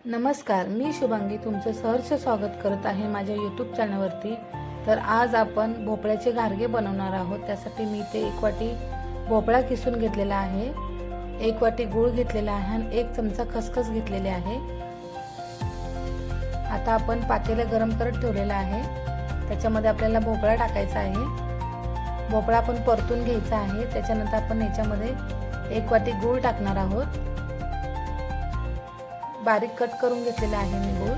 नमस्कार, मी शुभांगी तुमचं सहर्ष स्वागत करत आहे माझ्या यूट्यूब चॅनलवरती। तर आज आपण भोपळ्याचे घारगे बनवणार आहोत। त्यासाठी मी इथे 1 वाटी भोपळा किसून घेतलेला आहे, 1 वाटी गूळ घेतलेला आहे आणि 1 चमचा खसखस घेतलेले आहे। आता आपण पातेलं गरम करत ठेवलेलं आहे, त्याच्यामध्ये आपल्याला भोपळा टाकायचा आहे। भोपळा आपण परतून घ्यायचा आहे। त्याच्यानंतर आपण याच्यामध्ये 1 वाटी गूळ टाकणार आहोत। बारीक कट करून घेतलेला आहे मी गूळ,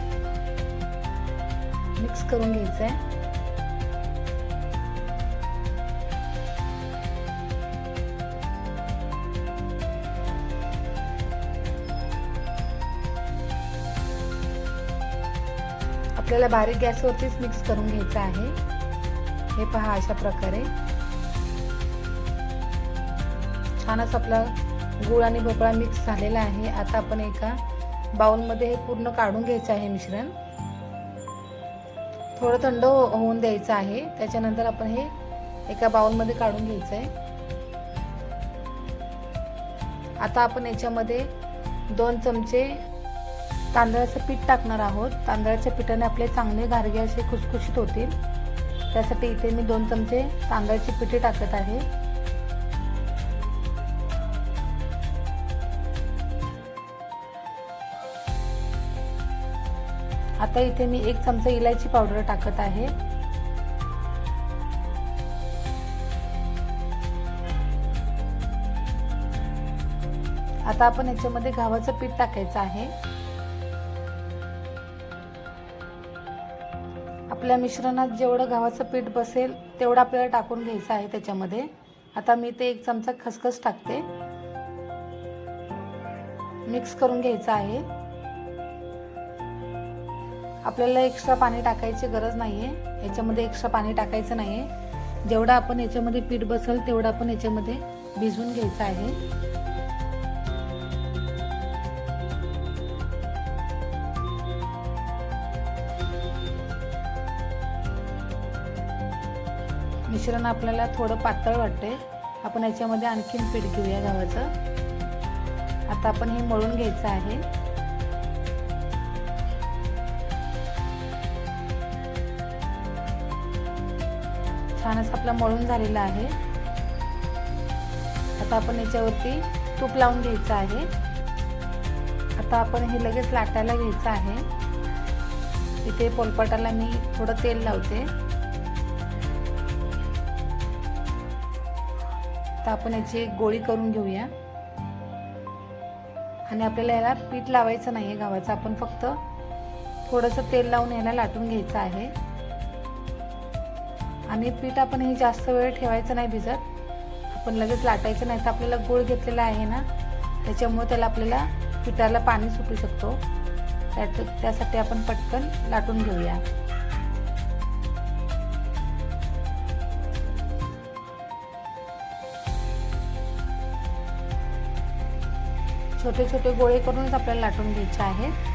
मिक्स करून घ्यायचा आहे। आपल्याला बारीक गॅसवरतीच मिक्स करून घ्यायचं आहे। हे पहा, अशा प्रकारे छानच आपला गूळ आणि भोपळा मिक्स झालेला आहे। आता आपण एका बाउल मध्ये हे पूर्ण काढून घ्यायचं आहे मिश्रण। थोडं थंड होऊन द्यायचं आहे। त्याच्यानंतर आपण हे एका बाउल मध्ये काढून घ्यायचं आहे। आता आपण याच्यामध्ये 2 चमचे तांदळाचं पीठ टाकणार आहोत। तांदळाच्या पिठाने आपले चांगले घारगे असे खुसखुशीत होतील। त्यासाठी इथे मी 2 चमचे तांदळाची पिठी टाकत आहे। आता इथे मी 1 चमचा इलायची पावडर टाकत आहे। आता आपण याच्यामध्ये गव्हाचं पीठ टाकायचं आहे। आपल्या मिश्रणात जेवढं गव्हाचं पीठ बसेल तेवढं आपल्याला टाकून घ्यायचं आहे त्याच्यामध्ये। आता मी ते 1 चमचा खसखस टाकते, मिक्स करून घ्यायचं आहे। आपल्याला एक्स्ट्रा पाणी टाकायची गरज नाहीये, याच्यामध्ये एक्स्ट्रा पाणी टाकायचं नाहीये। जेवढा आपण याच्यामध्ये पीठ बसेल तेवढा आपण याच्यामध्ये भिजवून घ्यायचं आहे। मिश्रण आपल्याला थोडं पातळ वाटते, आपण याच्यामध्ये आणखीन पीठ घेऊया गव्हाचं। आता आपण हे मळून घ्यायचं आहे। छानच आपला मळून झालेला आहे। आता आपण याच्यावरती तूप लावून घ्यायचं आहे। आता आपण हे लगेच लाटायला घ्यायचं आहे। इथे पोलपाटाला मी थोडं तेल लावते। आता आपण याची गोळी करून घेऊया आणि आपल्याला याला पीठ लावायचं नाहीये गव्हाचं, आपण फक्त थोडंसं तेल लावून याला लाटून घ्यायचं आहे। आणि पीठ आपण हे जास्त वेळ ठेवायचं नाही भिजत, आपण लगेच लाटायचं नाही। तर आपल्याला गूळ घेतलेला आहे ना, त्याच्यामुळे त्याला आपल्याला पिठाला पाणी सुटू शकतो। त्यासाठी आपण पटकन लाटून घेऊया। छोटे छोटे गोळे करूनच आपल्याला लाटून घ्यायचे आहेत।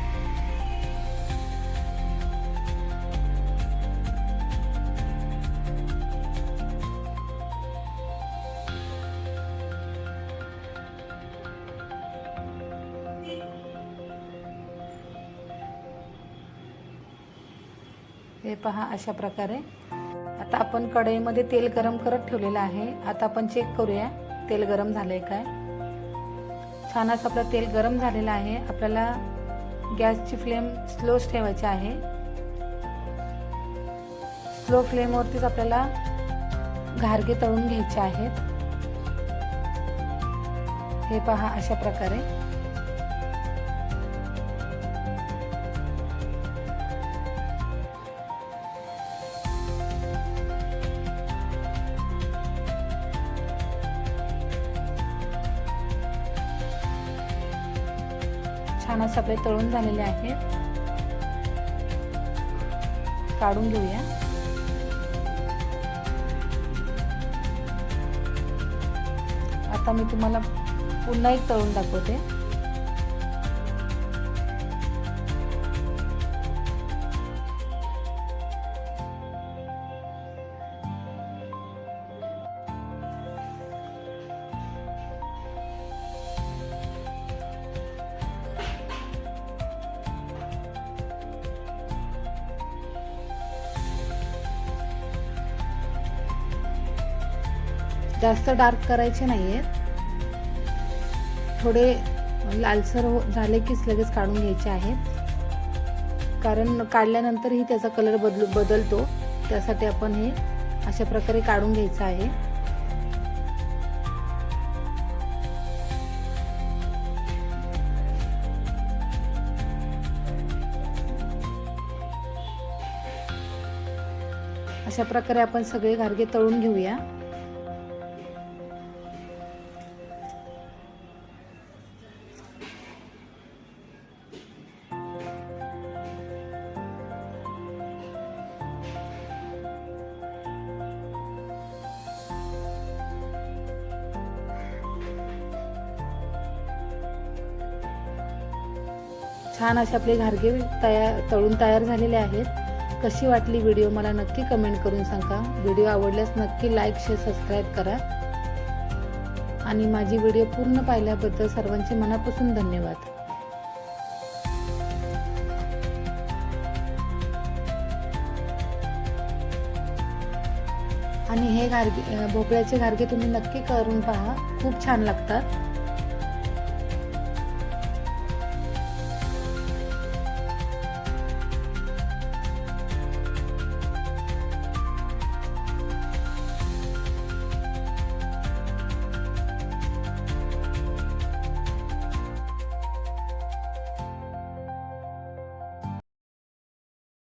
हे पहा, अशा प्रकारे। आता आपण कढईमध्ये तेल गरम करत ठेवलेलं आहे। आता आपण चेक करूया तेल गरम झालंय काय। छानच आपलं तेल गरम झालेलं आहे। आपल्याला गॅसची फ्लेम स्लोच ठेवायची आहे। स्लो फ्लेमवरतीच आपल्याला घारगे तळून घ्यायचे आहेत। हे पहा, अशा प्रकारे। छानच आपले तळून झालेले आहेत, काढून घेऊया। आता मी तुम्हाला पुन्हा एक तळून दाखवते। जास्त डार्क करायचे नाही आहेत, थोडे लालसर झाले कीच लगेच काढून घ्यायचे आहेत, कारण काढल्यानंतरही त्याचा कलर बदलतो, त्यासाठी आपण हे अशा प्रकारे काढून घ्यायचं आहे। अशा प्रकारे आपण सगळे घारगे तळून घेऊया। छान असे आपले घारगे तळून तयार झालेले आहेत। कशी वाटली व्हिडिओ मला नक्की कमेंट करून सांगा। व्हिडिओ आवडल्यास नक्की लाईक, शेअर, सबस्क्राईब करा आणि माझी व्हिडिओ पूर्ण पाहिल्याबद्दल सर्वांचे मनापासून धन्यवाद। आणि हे भोपळ्याचे घारगे तुम्ही नक्की करून पहा, खूप छान लागतात।